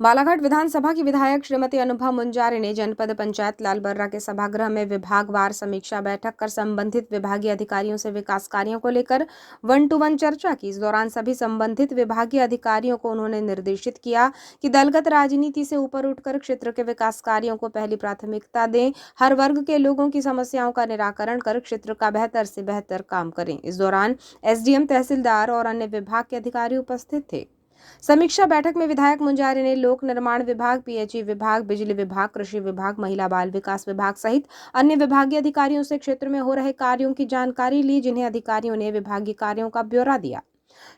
बालाघाट विधानसभा की विधायक श्रीमती अनुभा मुंजारे ने जनपद पंचायत लालबर्रा के सभागृह में विभागवार समीक्षा बैठक कर संबंधित विभागीय अधिकारियों से विकास कार्यों को लेकर 1-to-1 चर्चा की। इस दौरान सभी संबंधित विभागीय अधिकारियों को उन्होंने निर्देशित किया कि दलगत राजनीति से ऊपर उठकर क्षेत्र के विकास कार्यों को पहली प्राथमिकता दें, हर वर्ग के लोगों की समस्याओं का निराकरण कर क्षेत्र का बेहतर से बेहतर काम करें। इस दौरान एसडीएम, तहसीलदार और अन्य विभाग के अधिकारी उपस्थित थे। समीक्षा बैठक में विधायक मुंजारे ने लोक निर्माण विभाग, पीएचई विभाग, बिजली विभाग, कृषि विभाग, महिला बाल विकास विभाग सहित अन्य विभागीय अधिकारियों से क्षेत्र में हो रहे कार्यों की जानकारी ली, जिन्हें अधिकारियों ने विभागीय कार्यों का ब्यौरा दिया।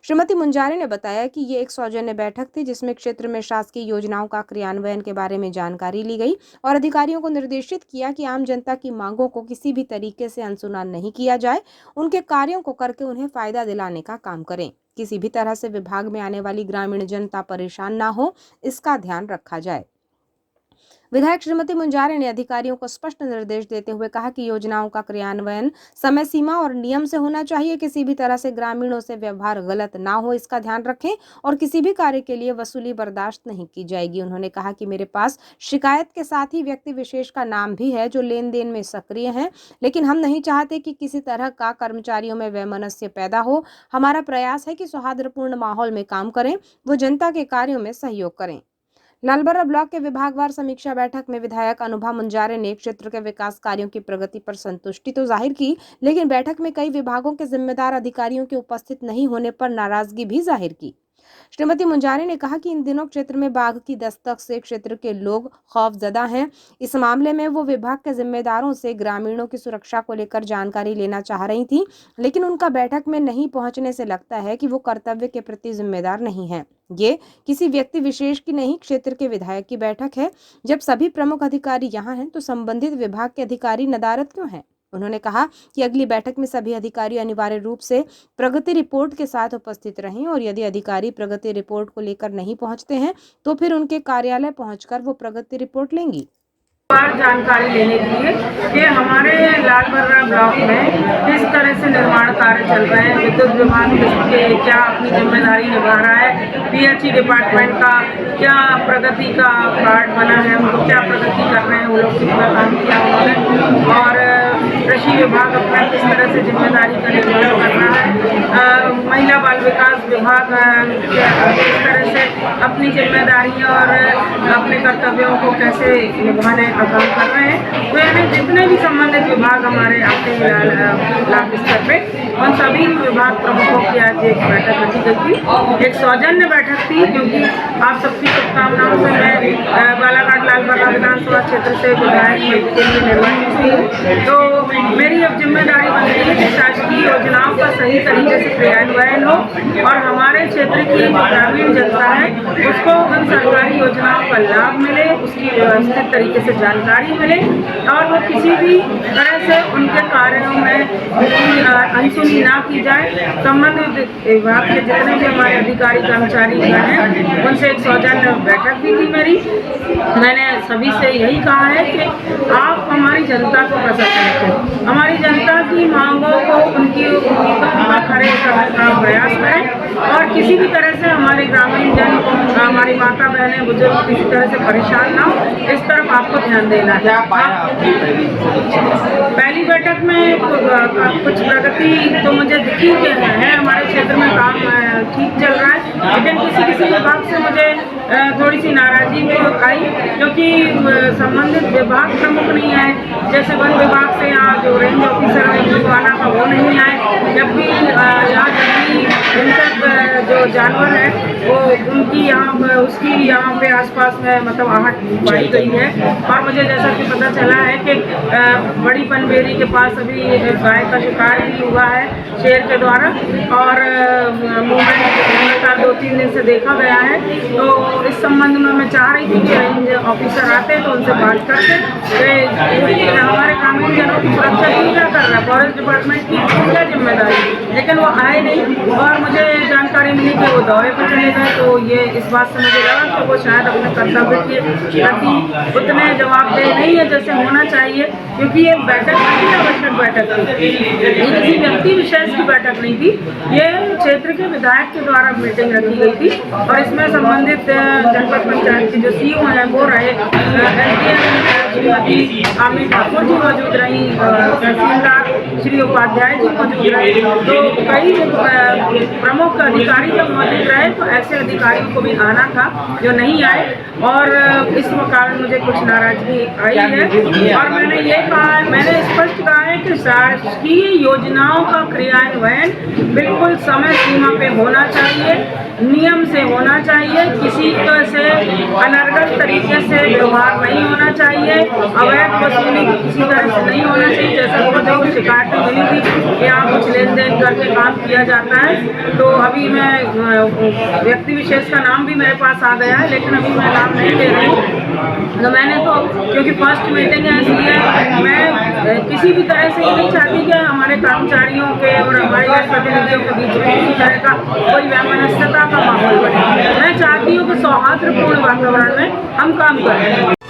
श्रीमती मुंजारे ने बताया कि ये एक सौजन्य बैठक थी, जिसमें क्षेत्र में शासकीय योजनाओं का क्रियान्वयन के बारे में जानकारी ली गई और अधिकारियों को निर्देशित किया कि आम जनता की मांगों को किसी भी तरीके से अनसुना नहीं किया जाए, उनके कार्यों को करके उन्हें फायदा दिलाने का काम करें। किसी भी तरह से विभाग में आने वाली ग्रामीण जनता परेशान ना हो, इसका ध्यान रखा जाए। विधायक श्रीमती मुंजारे ने अधिकारियों को स्पष्ट निर्देश देते हुए कहा कि योजनाओं का क्रियान्वयन समय सीमा और नियम से होना चाहिए। किसी भी तरह से ग्रामीणों से व्यवहार गलत ना हो, इसका ध्यान रखें और किसी भी कार्य के लिए वसूली बर्दाश्त नहीं की जाएगी। उन्होंने कहा कि मेरे पास शिकायत के साथ ही व्यक्ति विशेष का नाम भी है जो लेन देन में सक्रिय हैं, लेकिन हम नहीं चाहते कि किसी तरह का कर्मचारियों में वैमनस्य पैदा हो। हमारा प्रयास है कि सौहार्दपूर्ण माहौल में काम करें, वो जनता के कार्यों में सहयोग करें। लालबर्रा ब्लॉक के विभागवार समीक्षा बैठक में विधायक अनुभा मुंजारे ने क्षेत्र के विकास कार्यों की प्रगति पर संतुष्टि तो जाहिर की, लेकिन बैठक में कई विभागों के जिम्मेदार अधिकारियों के उपस्थित नहीं होने पर नाराजगी भी जाहिर की। श्रीमती मुंजारे ने कहा कि इन दिनों क्षेत्र में बाघ की दस्तक से क्षेत्र के लोग खौफजदा हैं। इस मामले में वो विभाग के जिम्मेदारों से ग्रामीणों की सुरक्षा को लेकर जानकारी लेना चाह रही थी, लेकिन उनका बैठक में नहीं पहुंचने से लगता है कि वो कर्तव्य के प्रति जिम्मेदार नहीं है। ये किसी व्यक्ति विशेष की नहीं, क्षेत्र के विधायक की बैठक है। जब सभी प्रमुख अधिकारी यहाँ हैं तो संबंधित विभाग के अधिकारी नदारद क्यों हैं? उन्होंने कहा कि अगली बैठक में सभी अधिकारी अनिवार्य रूप से प्रगति रिपोर्ट के साथ उपस्थित रहें और यदि अधिकारी प्रगति रिपोर्ट को लेकर नहीं पहुंचते हैं तो फिर उनके कार्यालय पहुंचकर वो प्रगति रिपोर्ट लेंगी। जानकारी लेने के लिए कि हमारे लालबर्रा ब्लॉक में किस तरह से निर्माण कार्य चल रहे हैं, विद्युत विभाग के क्या अपनी जिम्मेदारी निभा रहा है, पीएचई डिपार्टमेंट का क्या प्रगति का कार्ड बना है, उनको क्या प्रगति कर रहे हैं, वो लोग कितना काम किया उन्होंने, और कृषि विभाग अपना किस तरह से जिम्मेदारी का निर्वहन कर रहा है, महिला बाल विकास विभाग किस तरह से अपनी जिम्मेदारी और अपने कर्तव्यों को कैसे निभाने का काम कर रहे हैं। तो यानी जितने भी संबंधित विभाग हमारे आते हैं ब्लॉक स्तर पे, उन सभी विभाग प्रमुखों की आज एक बैठक रखी गई थी। एक सौजन्य बैठक थी, क्योंकि आप सबकी शुभकामनाओं से मैं बालाघाट लालबर्रा विधानसभा क्षेत्र से विधायक के लिए निर्वाचित हुई। तो मेरी अब जिम्मेदारी बन रही है कि शासकीय योजनाओं का सही तरीके से क्रियान्वयन हो और हमारे क्षेत्र की ग्रामीण जनता है उसको उन सरकारी योजनाओं का लाभ मिले, उसकी व्यवस्थित तरीके से जानकारी मिले और वो किसी भी तरह से उनके कार्यों में अनसुनी ना की जाए। संबंधित विभाग के जितने भी हमारे अधिकारी कर्मचारी हैं उनसे एक सौजन्य बैठक भी थी मेरी। मैंने सभी से यही कहा है कि आप हमारी जनता को प्रसन्न रखें, हमारी जनता की मांगों को उनकी उम्मीदों पर खड़े करने का प्रयास करें और किसी भी तरह से हमारे ग्रामीण जन, हमारी माता बहनें, बुजुर्ग किसी तरह से परेशान ना हो, इस तरफ आपको ध्यान देना है। पहली बैठक में कुछ प्रगति तो मुझे दिखी है, हमारे क्षेत्र में काम ठीक चल रहा है, लेकिन किसी विभाग से मुझे थोड़ी सी नाराजगी भी आई, क्योंकि संबंधित विभाग प्रमुख नहीं आए। जैसे वन विभाग से यहाँ जो रेंज ऑफिसर है उनको आना था वो नहीं आए, जबकि यहाँ हिंसक जो जानवर है वो उनकी यहाँ उसकी यहाँ पे आसपास में मतलब आहट पाई गई है। और मुझे जैसा कि पता चला है कि बड़ी पनबेरी के पास अभी गाय का शिकार भी हुआ है शेर के द्वारा और मूवमेंट लगातार 2-3 दिन से देखा गया है। तो इस संबंध में मैं चाह रही थी कि रेंज ऑफिसर आते तो उनसे बात करते हमारे ग्रामीण जनों की सुरक्षा की क्या कर रहा है, फॉरेस्ट डिपार्टमेंट की क्या जिम्मेदारी, लेकिन वो आए नहीं और मुझे जानकारी मिली के वो दौरे पर चले गए, तो ये इस बात से मुझे लगा कि वो शायद अपने कर्तव्य के प्रति उतने जवाबदेह नहीं है जैसे होना चाहिए, क्योंकि ये बैठक नहीं आवश्यक बैठक थी, ये किसी व्यक्ति विशेष की बैठक नहीं थी, ये क्षेत्र के विधायक के द्वारा मीटिंग रखी गई थी और इसमें संबंधित जनपद पंचायत के जो सीईओ हैं वो रहे, श्रीमती आमी ठाकुर जी मौजूद रही, तहसीलदार श्री उपाध्याय जी मौजूद रहे, तो कई प्रमुख अधिकारी जब मौजूद रहे तो ऐसे अधिकारियों को भी आना था जो नहीं आए, और इस कारण मुझे कुछ नाराजगी आई है। और मैंने स्पष्ट कहा है कि शासकीय योजनाओं का क्रियान्वयन बिल्कुल समय सीमा पे होना चाहिए, नियम से होना चाहिए, किसी से अनर्गल तरीके से व्यवहार नहीं होना चाहिए, अवैध वसूली किसी तरह से नहीं होना चाहिए। जैसा मुझे शिकायतें मिली थी कि यहाँ कुछ लेन देन करके काम किया जाता है, तो अभी मैं व्यक्ति विशेष का नाम भी मेरे पास आ गया है, लेकिन अभी मैं नाम नहीं दे रही हूँ। तो मैंने तो क्योंकि फर्स्ट मीटिंग है इसलिए मैं किसी भी तरह से ये नहीं चाहती कि हमारे कर्मचारियों के और हमारे प्रतिनिधियों के बीच में किसी तरह का कोई वैमनस्यता का माहौल बने। मैं चाहती हूँ कि सौहार्दपूर्ण वातावरण में हम काम करें।